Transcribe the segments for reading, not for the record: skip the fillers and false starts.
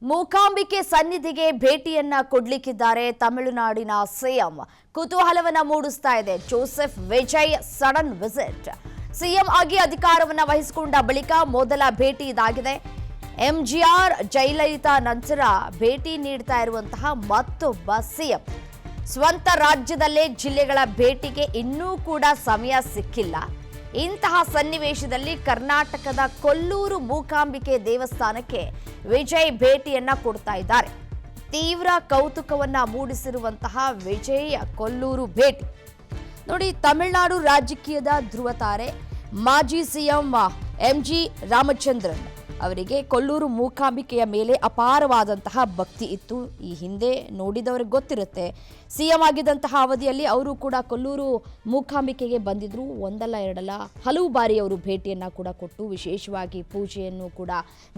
ಮೂಕಾಂಬಿಕೆ ಸನ್ನಿಧಿಗೆ ಭೇಟಿಯನ್ನ ಕೊಡ್ಲಿಕ್ಕಿದ್ದಾರೆ ತಮಿಳುನಾಡಿನ ಸಿಎಂ. ಕುತೂಹಲವನ್ನ ಮೂಡಿಸ್ತಾ ಇದೆ Joseph Vijay sudden visit. CM ಆಗಿ ಅಧಿಕಾರವನ್ನ ವಹಿಸಿಕೊಂಡ ಬಳಿಕ ಮೊದಲ ಭೇಟಿ ಇದಾಗಿದೆ. ಎಂಜಿಆರ್ ಜಯಲಲಿತಾ ನಂತರ ಭೇಟಿ ನೀಡ್ತಾ ಇರುವಂತಹ ಮತ್ತೊಬ್ಬ ಸಿಎಂ. ಸ್ವಂತ ರಾಜ್ಯದಲ್ಲೇ ಜಿಲ್ಲೆಗಳ ಭೇಟಿಗೆ ಇನ್ನೂ ಕೂಡ ಸಮಯ ಸಿಕ್ಕಿಲ್ಲ. ಇಂತಹ ಸನ್ನಿವೇಶದಲ್ಲಿ ಕರ್ನಾಟಕದ ಕೊಲ್ಲೂರು ಮೂಕಾಂಬಿಕೆ ದೇವಸ್ಥಾನಕ್ಕೆ ವಿಜಯ್ ಭೇಟಿಯನ್ನ ಕೊಡ್ತಾ ಇದ್ದಾರೆ. ತೀವ್ರ ಕೌತುಕವನ್ನ ಮೂಡಿಸಿರುವಂತಹ ವಿಜಯ್ ಕೊಲ್ಲೂರು ಭೇಟಿ ನೋಡಿ. ತಮಿಳುನಾಡು ರಾಜಕೀಯದ ಧ್ರುವತಾರೆ ಮಾಜಿ ಸಿಎಂ ಎಂಜಿ ರಾಮಚಂದ್ರನ್ ಅವರಿಗೆ ಕೊಲ್ಲೂರು ಮೂಕಾಂಬಿಕೆಯ ಮೇಲೆ ಅಪಾರವಾದಂತಹ ಭಕ್ತಿ ಇತ್ತು. ಈ ಹಿಂದೆ ನೋಡಿದವರಿಗೆ ಗೊತ್ತಿರುತ್ತೆ. ಸಿಎಂ ಆಗಿದ್ದಂತಹ ಅವಧಿಯಲ್ಲಿ ಅವರು ಕೂಡ ಕೊಲ್ಲೂರು ಮೂಕಾಂಬಿಕೆಗೆ ಬಂದಿದ್ರು. ಒಂದಲ್ಲ ಎರಡಲ್ಲ ಹಲವು ಬಾರಿ ಅವರು ಭೇಟಿಯನ್ನು ಕೂಡ ಕೊಟ್ಟು ವಿಶೇಷವಾಗಿ ಪೂಜೆಯನ್ನು ಕೂಡ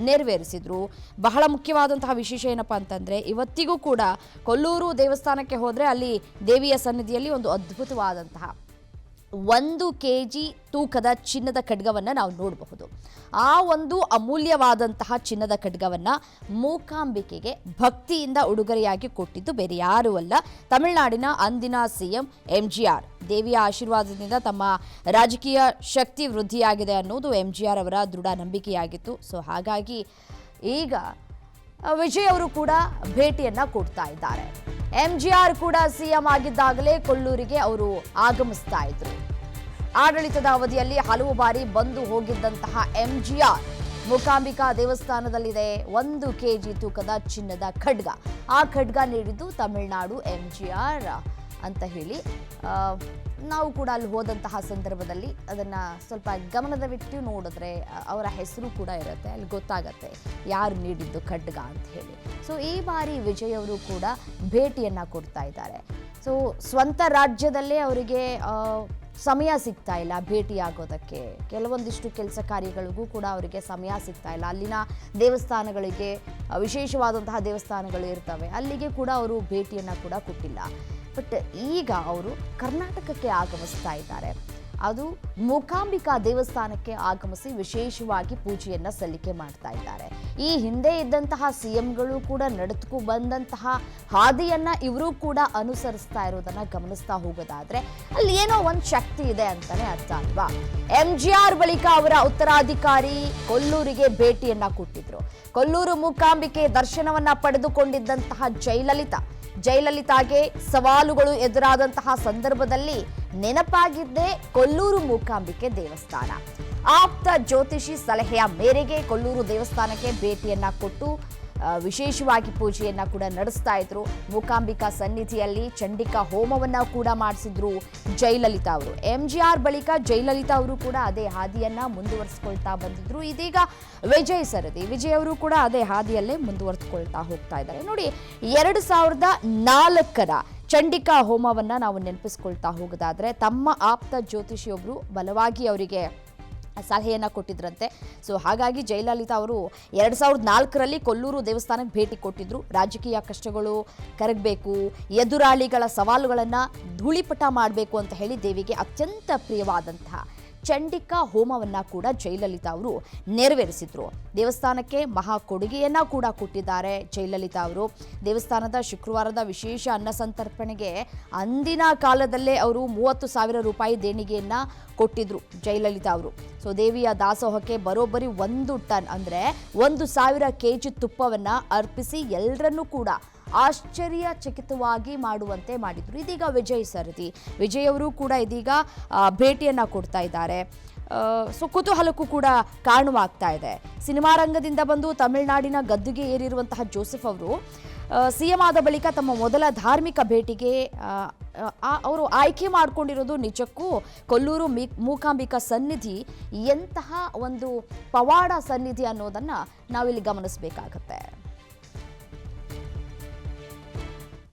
ನೆರವೇರಿಸಿದ್ರು. ಬಹಳ ಮುಖ್ಯವಾದಂತಹ ವಿಶೇಷ ಏನಪ್ಪಾ ಅಂತಂದರೆ, ಇವತ್ತಿಗೂ ಕೂಡ ಕೊಲ್ಲೂರು ದೇವಸ್ಥಾನಕ್ಕೆ ಹೋದರೆ ಅಲ್ಲಿ ದೇವಿಯ ಸನ್ನಿಧಿಯಲ್ಲಿ ಒಂದು ಅದ್ಭುತವಾದಂತಹ 1 kg ತೂಕದ ಚಿನ್ನದ ಖಡ್ಗವನ್ನು ನಾವು ನೋಡಬಹುದು. ಆ ಒಂದು ಅಮೂಲ್ಯವಾದಂತಹ ಚಿನ್ನದ ಖಡ್ಗವನ್ನು ಮೂಕಾಂಬಿಕೆಗೆ ಭಕ್ತಿಯಿಂದ ಉಡುಗೊರೆಯಾಗಿ ಕೊಟ್ಟಿದ್ದು ಬೇರೆ ಯಾರೂ ಅಲ್ಲ, ತಮಿಳುನಾಡಿನ ಅಂದಿನ ಸಿಎಂ ಎಂಜಿಆರ್. ದೇವಿಯ ಆಶೀರ್ವಾದದಿಂದ ತಮ್ಮ ರಾಜಕೀಯ ಶಕ್ತಿ ವೃದ್ಧಿಯಾಗಿದೆ ಅನ್ನೋದು ಎಂಜಿಆರ್ ಅವರ ದೃಢ ನಂಬಿಕೆಯಾಗಿತ್ತು. ಸೊ ಹಾಗಾಗಿ ಈಗ ವಿಜಯ್ ಅವರು ಕೂಡ ಭೇಟಿಯನ್ನ ಕೊಡ್ತಾ ಇದ್ದಾರೆ. ಎಂಜಿಆರ್ ಕೂಡ ಸಿಎಂ ಆಗಿದ್ದಾಗಲೇ ಕೊಲ್ಲೂರಿಗೆ ಅವರು ಆಗಮಿಸ್ತಾ ಇದ್ರು. ಆಡಳಿತದ ಅವಧಿಯಲ್ಲಿ ಹಲವು ಬಾರಿ ಬಂದು ಹೋಗಿದ್ದಂತಹ ಎಂಜಿಆರ್ ಮೂಕಾಂಬಿಕಾ ದೇವಸ್ಥಾನದಲ್ಲಿದೆ 1 kg ತೂಕದ ಚಿನ್ನದ ಖಡ್ಗ. ಆ ಖಡ್ಗ ನೀಡಿದ್ದು ತಮಿಳುನಾಡು ಎಂಜಿಆರ್ ಅಂತ ಹೇಳಿ ನಾವು ಕೂಡ ಅಲ್ಲಿ ಹೋದಂತಹ ಸಂದರ್ಭದಲ್ಲಿ ಅದನ್ನು ಸ್ವಲ್ಪ ಗಮನದವಿಟ್ಟು ನೋಡಿದ್ರೆ ಅವರ ಹೆಸರು ಕೂಡ ಇರುತ್ತೆ, ಅಲ್ಲಿ ಗೊತ್ತಾಗತ್ತೆ ಯಾರು ನೀಡಿದ್ದು ಖಡ್ಗ ಅಂತ ಹೇಳಿ. ಸೊ ಈ ಬಾರಿ ವಿಜಯ್ ಅವರು ಕೂಡ ಭೇಟಿಯನ್ನು ಕೊಡ್ತಾ ಇದ್ದಾರೆ. ಸೊ ಸ್ವಂತ ರಾಜ್ಯದಲ್ಲೇ ಅವರಿಗೆ ಸಮಯ ಸಿಗ್ತಾ ಇಲ್ಲ ಭೇಟಿಯಾಗೋದಕ್ಕೆ. ಕೆಲವೊಂದಿಷ್ಟು ಕೆಲಸ ಕಾರ್ಯಗಳಿಗೂ ಕೂಡ ಅವರಿಗೆ ಸಮಯ ಸಿಗ್ತಾ ಇಲ್ಲ. ಅಲ್ಲಿನ ದೇವಸ್ಥಾನಗಳಿಗೆ, ವಿಶೇಷವಾದಂತಹ ದೇವಸ್ಥಾನಗಳು ಇರ್ತವೆ, ಅಲ್ಲಿಗೆ ಕೂಡ ಅವರು ಭೇಟಿಯನ್ನು ಕೂಡ ಕೊಟ್ಟಿಲ್ಲ. ಬಟ್ ಈಗ ಅವರು ಕರ್ನಾಟಕಕ್ಕೆ ಆಗಮಿಸ್ತಾ ಇದ್ದಾರೆ. ಅದು ಮೂಕಾಂಬಿಕಾ ದೇವಸ್ಥಾನಕ್ಕೆ ಆಗಮಿಸಿ ವಿಶೇಷವಾಗಿ ಪೂಜೆಯನ್ನು ಸಲ್ಲಿಕೆ ಮಾಡ್ತಾ ಇದ್ದಾರೆ. ಈ ಹಿಂದೆ ಇದ್ದಂತಹ ಸಿಎಂಗಳು ಕೂಡ ನಡೆದುಕು ಬಂದಂತಹ ಹಾದಿಯನ್ನ ಇವರು ಕೂಡ ಅನುಸರಿಸ್ತಾ ಇರೋದನ್ನ ಗಮನಿಸ್ತಾ ಹೋಗೋದಾದ್ರೆ ಅಲ್ಲಿ ಏನೋ ಒಂದು ಶಕ್ತಿ ಇದೆ ಅಂತಾನೆ ಅರ್ಥ ಅಲ್ವಾ. ಎಂಜಿಆರ್ ಬಳಿಕ ಅವರ ಉತ್ತರಾಧಿಕಾರಿ ಕೊಲ್ಲೂರಿಗೆ ಭೇಟಿಯನ್ನ ಕೊಟ್ಟಿದ್ರು. ಕೊಲ್ಲೂರು ಮೂಕಾಂಬಿಕೆ ದರ್ಶನವನ್ನ ಪಡೆದುಕೊಂಡಿದ್ದಂತಹ ಜಯಲಲಿತಾಗೆ ಸವಾಲುಗಳು ಎದುರಾದಂತಹ ಸಂದರ್ಭದಲ್ಲಿ ನೆನಪಾಗಿದ್ದೇ ಕೊಲ್ಲೂರು ಮೂಕಾಂಬಿಕೆ ದೇವಸ್ಥಾನ. ಆಪ್ತ ಜ್ಯೋತಿಷಿ ಸಲಹೆಯ ಮೇರೆಗೆ ಕೊಲ್ಲೂರು ದೇವಸ್ಥಾನಕ್ಕೆ ಭೇಟಿಯನ್ನ ಕೊಟ್ಟು ವಿಶೇಷವಾಗಿ ಪೂಜೆಯನ್ನ ಕೂಡ ನಡೆಸ್ತಾ ಇದ್ರು. ಮೂಕಾಂಬಿಕಾ ಸನ್ನಿಧಿಯಲ್ಲಿ ಚಂಡಿಕಾ ಹೋಮವನ್ನ ಕೂಡ ಮಾಡಿಸಿದ್ರು ಜಯಲಲಿತಾ ಅವರು. ಎಂಜಿಆರ್ ಬಳಿಕ ಜಯಲಲಿತಾ ಅವರು ಕೂಡ ಅದೇ ಹಾದಿಯನ್ನ ಮುಂದುವರಿಸಿಕೊಳ್ತಾ ಬಂದಿದ್ರು. ಇದೀಗ ವಿಜಯ್ ಅವರು ಕೂಡ ಅದೇ ಹಾದಿಯಲ್ಲೇ ಮುಂದುವರಿಸಿಕೊಳ್ತಾ ಹೋಗ್ತಾ ಇದ್ದಾರೆ. ನೋಡಿ, 2004ರ ಚಂಡಿಕಾ ಹೋಮವನ್ನ ನಾವು ನೆನಪಿಸ್ಕೊಳ್ತಾ ಹೋಗೋದಾದ್ರೆ ತಮ್ಮ ಆಪ್ತ ಜ್ಯೋತಿಷಿಯೊಬ್ರು ಬಲವಾಗಿ ಅವರಿಗೆ ಸಲಹೆಯನ್ನು ಕೊಟ್ಟಿದ್ರಂತೆ. ಸೊ ಹಾಗಾಗಿ ಜಯಲಲಿತಾ ಅವರು 2004ರಲ್ಲಿ ಕೊಲ್ಲೂರು ದೇವಸ್ಥಾನಕ್ಕೆ ಭೇಟಿ ಕೊಟ್ಟಿದ್ರು. ರಾಜಕೀಯ ಕಷ್ಟಗಳು ಕರಗಬೇಕು, ಎದುರಾಳಿಗಳ ಸವಾಲುಗಳನ್ನು ಧೂಳಿಪಟ ಮಾಡಬೇಕು ಅಂತ ಹೇಳಿ ದೇವಿಗೆ ಅತ್ಯಂತ ಪ್ರಿಯವಾದಂತಹ ಚಂಡಿಕಾ ಹೋಮವನ್ನು ಕೂಡ ಜಯಲಲಿತಾ ಅವರು ನೆರವೇರಿಸಿದ್ರು. ದೇವಸ್ಥಾನಕ್ಕೆ ಮಹಾ ಕೊಡುಗೆಯನ್ನ ಕೂಡ ಕೊಟ್ಟಿದ್ದಾರೆ ಜಯಲಲಿತಾ ಅವರು. ದೇವಸ್ಥಾನದ ಶುಕ್ರವಾರದ ವಿಶೇಷ ಅನ್ನ ಸಂತರ್ಪಣೆಗೆ ಅಂದಿನ ಕಾಲದಲ್ಲೇ ಅವರು 30,000 ರೂಪಾಯಿ ದೇಣಿಗೆಯನ್ನ ಕೊಟ್ಟಿದ್ರು ಜಯಲಲಿತಾ ಅವರು. ಸೊ ದೇವಿಯ ದಾಸೋಹಕ್ಕೆ ಬರೋಬ್ಬರಿ 1 ಟನ್ ಅಂದರೆ 1,000 kg ತುಪ್ಪವನ್ನ ಅರ್ಪಿಸಿ ಎಲ್ಲರನ್ನೂ ಕೂಡ ಆಶ್ಚರ್ಯಚಕಿತವಾಗಿ ಮಾಡುವಂತೆ ಮಾಡಿದ್ರು. ಇದೀಗ ವಿಜಯ್ ಅವರು ಕೂಡ ಇದೀಗ ಭೇಟಿಯನ್ನ ಕೊಡ್ತಾ ಇದ್ದಾರೆ. ಸೊ ಕುತೂಹಲಕ್ಕೂ ಕೂಡ ಕಾರಣವಾಗ್ತಾ ಇದೆ. ಸಿನಿಮಾ ರಂಗದಿಂದ ಬಂದು ತಮಿಳುನಾಡಿನ ಗದ್ದುಗೆ ಏರಿರುವಂತಹ ಜೋಸೆಫ್ ಅವರು ಸಿಎಂ ಆದ ಬಳಿಕ ತಮ್ಮ ಮೊದಲ ಧಾರ್ಮಿಕ ಭೇಟಿಗೆ ಅವರು ಆಯ್ಕೆ ಮಾಡಿಕೊಂಡಿರೋದು ನಿಜಕ್ಕೂ ಕೊಲ್ಲೂರು ಮೂಕಾಂಬಿಕಾ ಸನ್ನಿಧಿ ಎಂತಹ ಒಂದು ಪವಾಡ ಸನ್ನಿಧಿ ಅನ್ನೋದನ್ನ ನಾವಿಲ್ಲಿ ಗಮನಿಸಬೇಕಾಗತ್ತೆ.